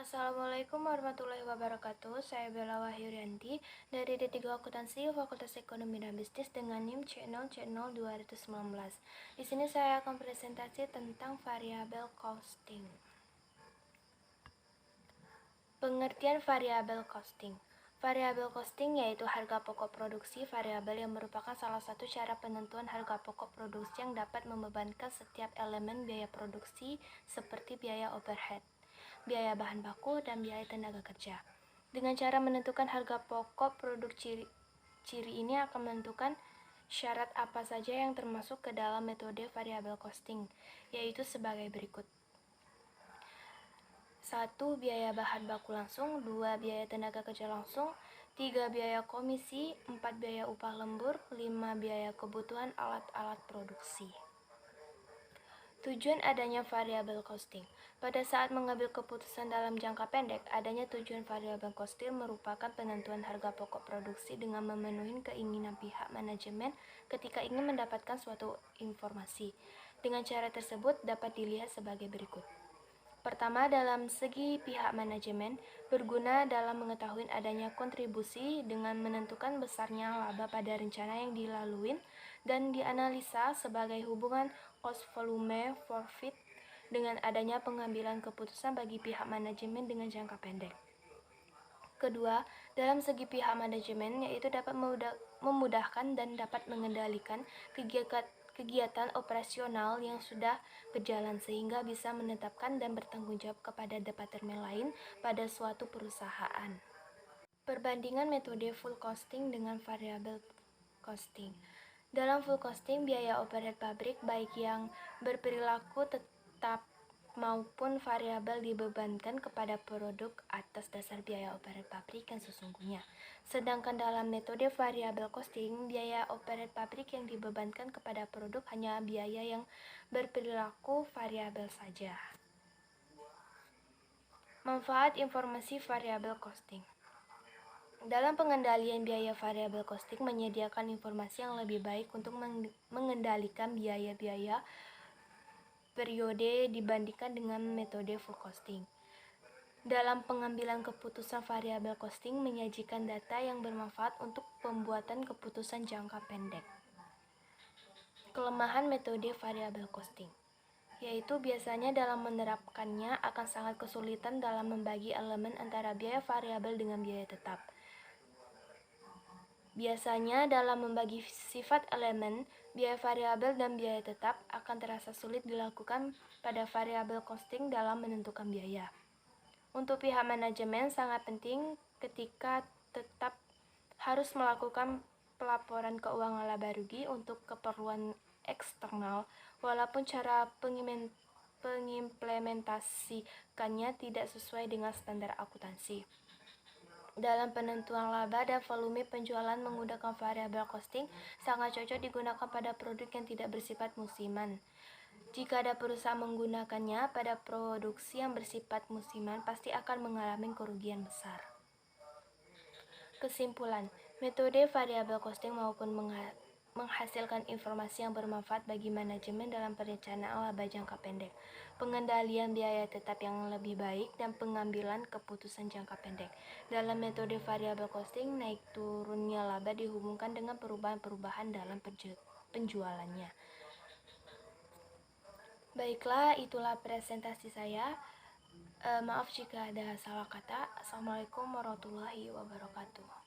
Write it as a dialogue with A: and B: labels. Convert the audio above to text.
A: Assalamualaikum warahmatullahi wabarakatuh. Saya Bella Wahyurianti dari D3 Akuntansi Fakultas Ekonomi dan Bisnis dengan NIM C0C0219. Di sini saya akan presentasi tentang variabel costing. Pengertian variabel costing. Variabel costing yaitu harga pokok produksi variabel yang merupakan salah satu cara penentuan harga pokok produksi yang dapat membebankan setiap elemen biaya produksi seperti biaya overhead, biaya bahan baku, dan biaya tenaga kerja. Dengan cara menentukan harga pokok produk ciri ini akan menentukan syarat apa saja yang termasuk ke dalam metode variabel costing, yaitu sebagai berikut. 1. Biaya bahan baku langsung, 2. Biaya tenaga kerja langsung, 3. Biaya komisi, 4. Biaya upah lembur, 5. Biaya kebutuhan alat-alat produksi. Tujuan adanya variabel costing. Pada saat mengambil keputusan dalam jangka pendek, adanya tujuan variabel costing merupakan penentuan harga pokok produksi dengan memenuhi keinginan pihak manajemen ketika ingin mendapatkan suatu informasi. Dengan cara tersebut dapat dilihat sebagai berikut. Pertama, dalam segi pihak manajemen, berguna dalam mengetahui adanya kontribusi dengan menentukan besarnya laba pada rencana yang dilalui dan dianalisa sebagai hubungan cost volume profit dengan adanya pengambilan keputusan bagi pihak manajemen dengan jangka pendek. Kedua, dalam segi pihak manajemen yaitu dapat memudahkan dan dapat mengendalikan kegiatan operasional yang sudah berjalan sehingga bisa menetapkan dan bertanggung jawab kepada departemen lain pada suatu perusahaan. Perbandingan metode full costing dengan variable costing. Dalam full costing, biaya overhead pabrik baik yang berperilaku tetap maupun variabel dibebankan kepada produk atas dasar biaya overhead pabrik yang sesungguhnya. Sedangkan dalam metode variabel costing, biaya overhead pabrik yang dibebankan kepada produk hanya biaya yang berperilaku variabel saja. Manfaat informasi variabel costing. Dalam pengendalian biaya variabel costing menyediakan informasi yang lebih baik untuk mengendalikan biaya-biaya periode dibandingkan dengan metode full costing. Dalam pengambilan keputusan variabel costing menyajikan data yang bermanfaat untuk pembuatan keputusan jangka pendek. Kelemahan metode variabel costing, yaitu biasanya dalam menerapkannya akan sangat kesulitan dalam membagi elemen antara biaya variabel dengan biaya tetap. Biasanya dalam membagi sifat elemen, biaya variabel dan biaya tetap akan terasa sulit dilakukan pada variabel costing dalam menentukan biaya. Untuk pihak manajemen sangat penting ketika tetap harus melakukan pelaporan keuangan laba rugi untuk keperluan eksternal, walaupun cara pengimplementasikannya tidak sesuai dengan standar akuntansi. Dalam penentuan laba dan volume penjualan menggunakan variabel costing sangat cocok digunakan pada produk yang tidak bersifat musiman. Jika ada perusahaan menggunakannya pada produksi yang bersifat musiman, pasti akan mengalami kerugian besar. Kesimpulan, metode variabel costing maupun menghasilkan informasi yang bermanfaat bagi manajemen dalam perencanaan laba jangka pendek, pengendalian biaya tetap yang lebih baik, dan pengambilan keputusan jangka pendek. Dalam metode variabel costing, naik turunnya laba dihubungkan dengan perubahan-perubahan dalam penjualannya. Baiklah, itulah presentasi saya. Maaf jika ada salah kata. Assalamualaikum warahmatullahi wabarakatuh.